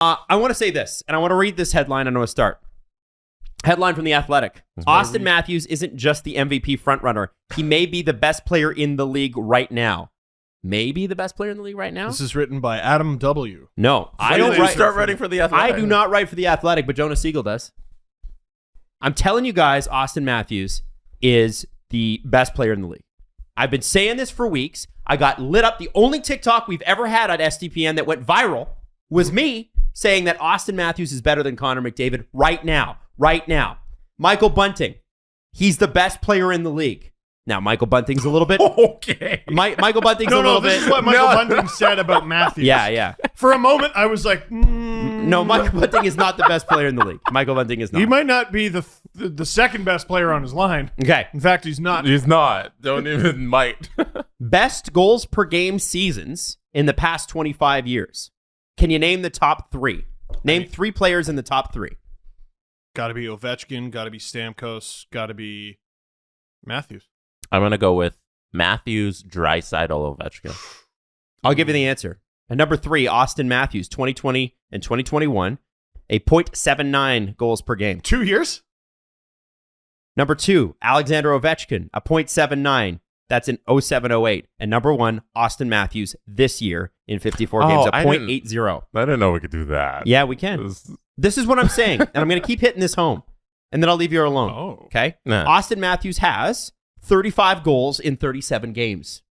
I want to say this, and I want to read this headline. I know a start. Headline from The Athletic. Auston Matthews isn't just the MVP frontrunner. He may be the best player in the league right now. Maybe the best player in the league right now? This is written by Adam W. No, I don't write. Start writing for The Athletic. I do not write for The Athletic, but Jonas Siegel does. I'm telling you guys, Auston Matthews is the best player in the league. I've been saying this for weeks. I got lit up. The only TikTok we've ever had on SDPN that went viral was me saying that Auston Matthews is better than Connor McDavid right now. Right now. Michael Bunting, he's the best player in the league. Now, Michael Bunting's a little bit... Okay. Michael Bunting's a little bit... this is what Michael Bunting said about Matthews. Yeah. For a moment, I was like... No, Michael Bunting is not the best player in the league. Michael Bunting is not. He might not be the second best player on his line. Okay. In fact, he's not. He's not. Don't even might. Best goals per game seasons in the past 25 years. Can you name the top three? Name three players in the top three. Got to be Ovechkin, got to be Stamkos, got to be Matthews. I'm going to go with Matthews, Draisaitl, Ovechkin. I'll give you the answer. And number three, Auston Matthews, 2020 and 2021, a .79 goals per game. 2 years? Number two, Alexander Ovechkin, a .79. That's in 07-08. And number one, Auston Matthews this year in 54 games, a .80. I didn't know we could do that. Yeah, we can. This is what I'm saying, and I'm going to keep hitting this home, and then I'll leave you alone. Oh. Okay? Nah. Auston Matthews has 35 goals in 37 games.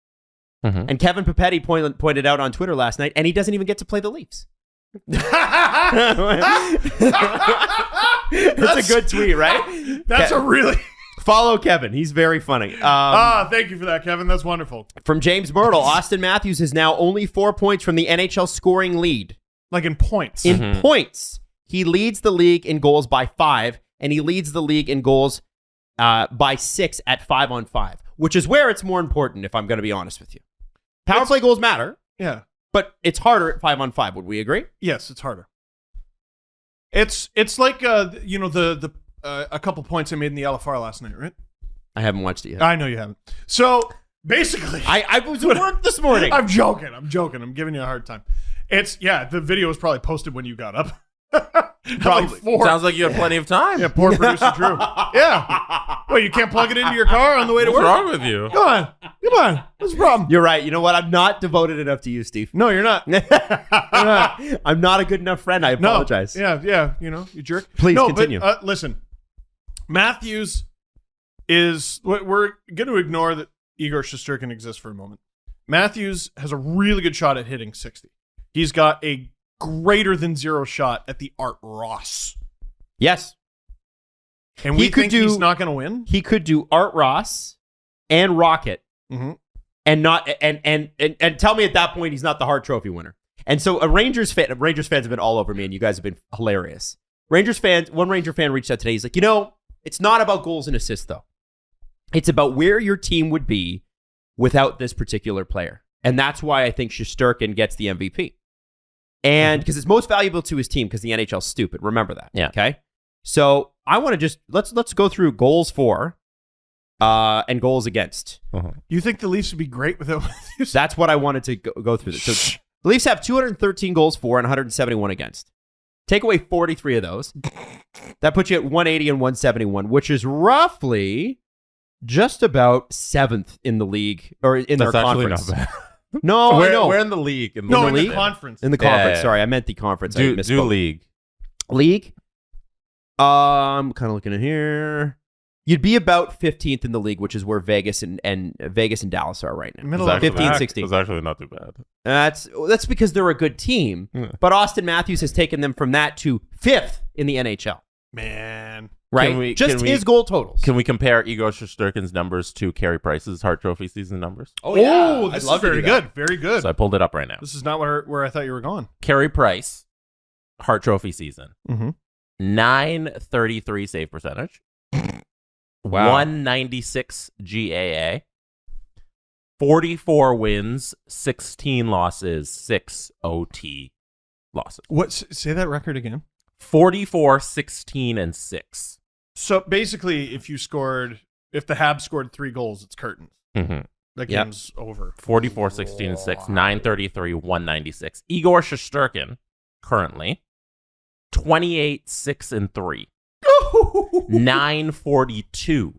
Mm-hmm. And Kevin Papetti pointed out on Twitter last night, and he doesn't even get to play the Leafs. That's a good tweet, right? That's a really... Follow Kevin. He's very funny. Thank you for that, Kevin. That's wonderful. From James Myrtle, Auston Matthews is now only 4 points from the NHL scoring lead. Like in points. In points. He leads the league in goals by 5, and he leads the league in goals by 6 at 5-on-5, which is where it's more important, if I'm going to be honest with you. Power play goals matter. Yeah. But it's harder at 5-on-5. Would we agree? Yes, it's harder. It's like the a couple points I made in the LFR last night, right? I haven't watched it yet. I know you haven't. So basically, I was at work this morning. I'm joking. I'm giving you a hard time. The video was probably posted when you got up. Probably. Sounds like you had plenty of time. Yeah, poor producer Drew. Yeah. Well, you can't plug it into your car on the way to work? What's wrong with you? Come on. What's the problem? You're right. You know what? I'm not devoted enough to you, Steve. No, you're not. You're not. I'm not a good enough friend. I apologize. No. Yeah. You jerk. Please continue. But, listen. Matthews is... We're going to ignore that Igor Shesterkin exists for a moment. Matthews has a really good shot at hitting 60. He's got a greater than 0 shot at the Art Ross. Yes. And we think he's not going to win? He could do Art Ross and Rocket and not and tell me at that point he's not the Hart Trophy winner. And so Rangers fans have been all over me, and you guys have been hilarious. One Ranger fan reached out today. He's like, it's not about goals and assists, though. It's about where your team would be without this particular player. And that's why I think Shesterkin gets the MVP. And because it's most valuable to his team because the NHL's stupid. Remember that. Yeah. Okay. So I want to just let's go through goals for and goals against. You think the Leafs would be great without Matthews? That's what I wanted to go through this. So the Leafs have 213 goals for and 171 against. Take away 43 of those. That puts you at 180 and 171, which is roughly just about 7th in the league or in their conference. Not bad. No, we're in the league. In the conference. In the conference. Yeah. Sorry, I meant the conference. Do league. League? I'm kind of looking at here. You'd be about 15th in the league, which is where Vegas and Dallas are right now. Middle of 15, 16. It's actually not too bad. That's because they're a good team. Yeah. But Auston Matthews has taken them from that to 5th in the NHL. Man. Right? His goal totals. Can we compare Igor Shesterkin's numbers to Carey Price's Hart Trophy season numbers? Oh, yeah. This is very good. Very good. So I pulled it up right now. This is not where I thought you were going. Carey Price, Hart Trophy season. Mm-hmm. 933 save percentage. Wow. 196 GAA. 44 wins, 16 losses, 6 OT losses. Say that record again. 44, 16, and 6. So basically, if the Habs scored 3 goals, it's curtains. Mm-hmm. The game's over. 44, 16, and 6, 933, 196. Igor Shesterkin, currently, 28-6-3. 942.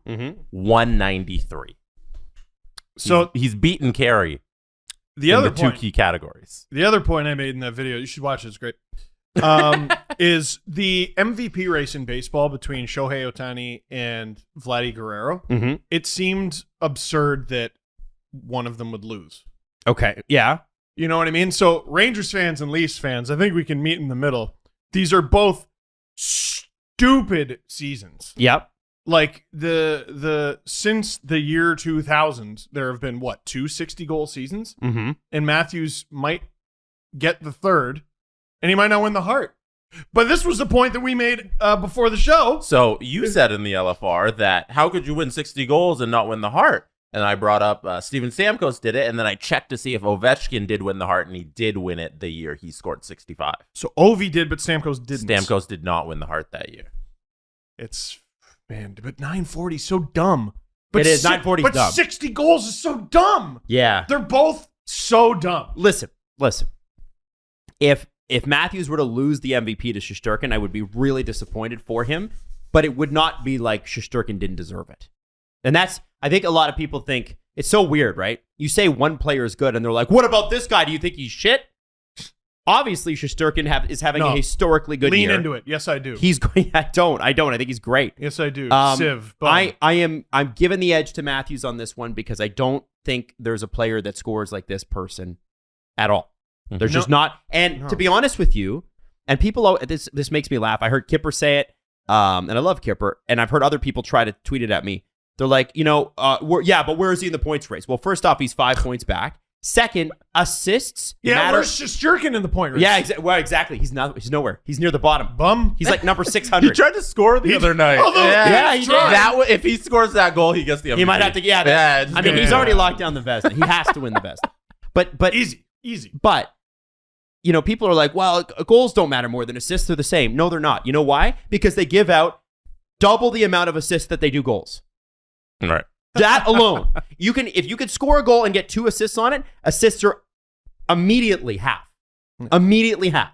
193. So he's beaten Carey the in other the two point, key categories. the other point I made in that video, you should watch it, it's great, is the MVP race in baseball between Shohei Ohtani and Vladdy Guerrero. It seemed absurd that one of them would lose. Okay. Yeah. You know what I mean? So Rangers fans and Leafs fans, I think we can meet in the middle. These are both stupid seasons. Yep. Like the since the year 2000, there have been what, 2 60-goal seasons? Mm-hmm. And Matthews might get the third, and he might not win the Hart. But this was the point that we made before the show. So you said in the LFR that how could you win 60 goals and not win the Hart? And I brought up Steven Stamkos did it, and then I checked to see if Ovechkin did win the Hart, and he did win it the year he scored 65. So Ovi did, but Stamkos didn't. Stamkos did not win the Hart that year. It's, man, but 940 is so dumb. But It is. 940 is but dumb. 60 goals is so dumb. Yeah. They're both so dumb. Listen. If Matthews were to lose the MVP to Shesterkin, I would be really disappointed for him, but it would not be like Shesterkin didn't deserve it. And that's, I think a lot of people think, it's so weird, right? You say one player is good, and they're like, what about this guy? Do you think he's shit? Obviously, Shesterkin is having a historically good year. Lean into it. Yes, I do. He's going. I don't. I think he's great. Yes, I do. Civ. I'm giving the edge to Matthews on this one because I don't think there's a player that scores like this person at all. There's just not. And to be honest with you, and people, this makes me laugh. I heard Kipper say it, and I love Kipper, and I've heard other people try to tweet it at me. They're like, but where is he in the points race? Well, first off, he's 5 points back. Second, assists matter. Where's Shesterkin in the point race? Yeah, exactly. He's nowhere. He's near the bottom. Bum. He's like number 600. He tried to score the other night. Yeah, he did. If he scores that goal, he gets the MVP. He might have to. Yeah. I mean, he's already locked down the Vezina. He has to win the Vezina. But easy. But people are like, well, goals don't matter more than assists. They're the same. No, they're not. You know why? Because they give out double the amount of assists that they do goals. Right. That alone, if you could score a goal and get 2 assists on it, assists are immediately half. Immediately half.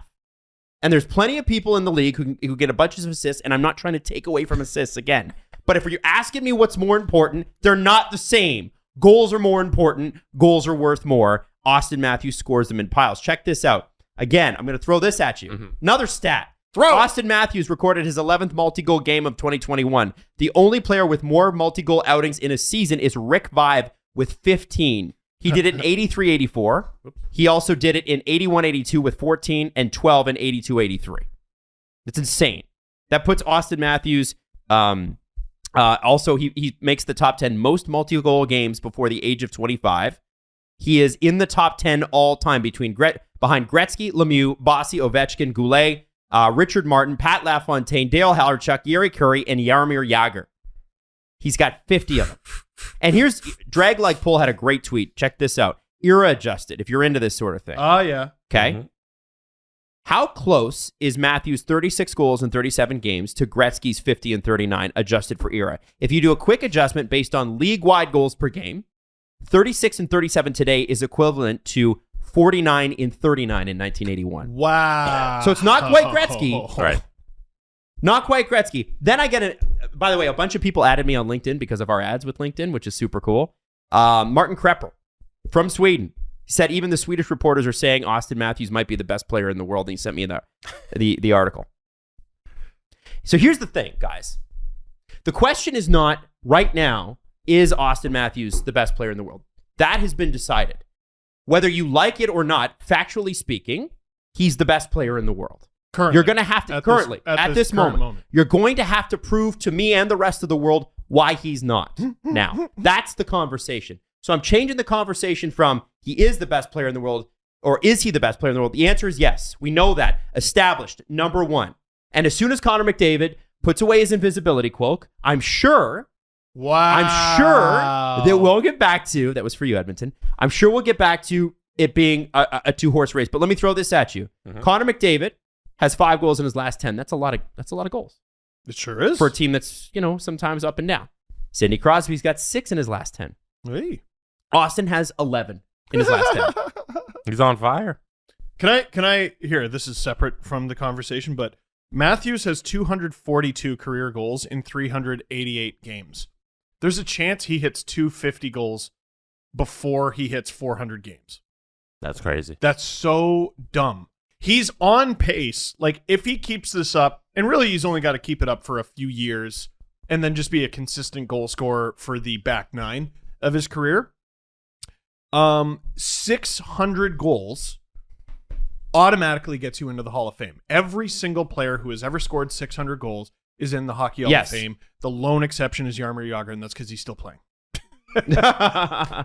And there's plenty of people in the league who get a bunch of assists, and I'm not trying to take away from assists again. But if you're asking me what's more important, they're not the same. Goals are more important. Goals are worth more. Auston Matthews scores them in piles. Check this out. Again, I'm going to throw this at you. Another stat. Auston Matthews recorded his 11th multi-goal game of 2021. The only player with more multi-goal outings in a season is Rick Vive with 15. He did it in 83-84. He also did it in 81-82 with 14 and 12 in 82-83. It's insane. That puts Auston Matthews, also he makes the top 10 most multi-goal games before the age of 25. He is in the top 10 all time behind Gretzky, Lemieux, Bossy, Ovechkin, Goulet, Richard Martin, Pat LaFontaine, Dale Halerchuk, Yeri Curry, and Jaromir Jagr. He's got 50 of them. And here's Drag Like Pull had a great tweet. Check this out. Era adjusted, if you're into this sort of thing. Oh, yeah. Okay. How close is Matthews' 36 goals in 37 games to Gretzky's 50 and 39 adjusted for era? If you do a quick adjustment based on league-wide goals per game, 36 and 37 today is equivalent to 49 in 39 in 1981. Wow. So it's not quite Gretzky. Right. Not quite Gretzky. Then I get by the way, a bunch of people added me on LinkedIn because of our ads with LinkedIn, which is super cool. Martin Kreppel from Sweden. He said even the Swedish reporters are saying Auston Matthews might be the best player in the world. And he sent me the article. So here's the thing, guys. The question is not right now, is Auston Matthews the best player in the world? That has been decided. Whether you like it or not, factually speaking, he's the best player in the world. Currently. You're going to have to, at this moment, you're going to have to prove to me and the rest of the world why he's not. Now, that's the conversation. So I'm changing the conversation from he is the best player in the world, or is he the best player in the world? The answer is yes. We know that. Established, number one. And as soon as Connor McDavid puts away his invisibility cloak, I'm sure that we'll get back to, that was for you, Edmonton. I'm sure we'll get back to it being a 2-horse race. But let me throw this at you. Connor McDavid has 5 goals in his last 10. That's a lot of goals. It sure is. For a team that's, sometimes up and down. Sidney Crosby's got 6 in his last 10. Hey. Auston has 11 in his last 10. He's on fire. Can I here, this is separate from the conversation, but Matthews has 242 career goals in 388 games. There's a chance he hits 250 goals before he hits 400 games. That's crazy. That's so dumb. He's on pace. Like, if he keeps this up, and really he's only got to keep it up for a few years and then just be a consistent goal scorer for the back nine of his career. 600 goals automatically gets you into the Hall of Fame. Every single player who has ever scored 600 goals is in the Hockey Hall of Fame. The lone exception is Jaromir Jagr, and that's because he's still playing.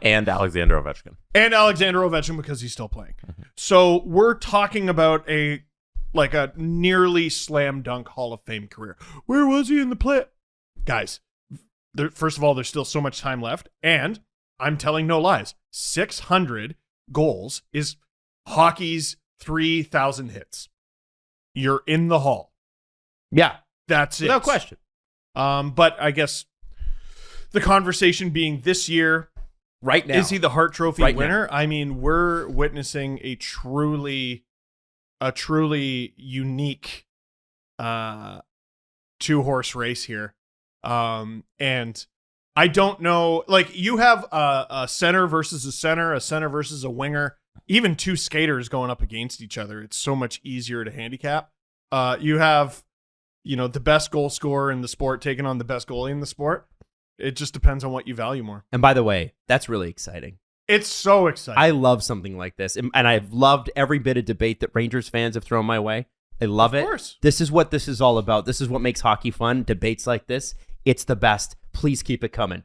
And Alexander Ovechkin. And Alexander Ovechkin because he's still playing. So we're talking about a nearly slam dunk Hall of Fame career. Where was he in the play? Guys, first of all, there's still so much time left, and I'm telling no lies. 600 goals is hockey's 3,000 hits. You're in the Hall. Yeah. That's it. Without question. But I guess the conversation being this year, right now, is he the Hart Trophy right winner? now. I mean, we're witnessing a truly unique two-horse race here. And I don't know, like, you have a center versus a center versus a winger, even two skaters going up against each other. It's so much easier to handicap. You have, the best goal scorer in the sport taking on the best goalie in the sport. It just depends on what you value more. And by the way, that's really exciting. It's so exciting. I love something like this. And I've loved every bit of debate that Rangers fans have thrown my way. I love it. Of course. This is what this is all about. This is what makes hockey fun. Debates like this. It's the best. Please keep it coming.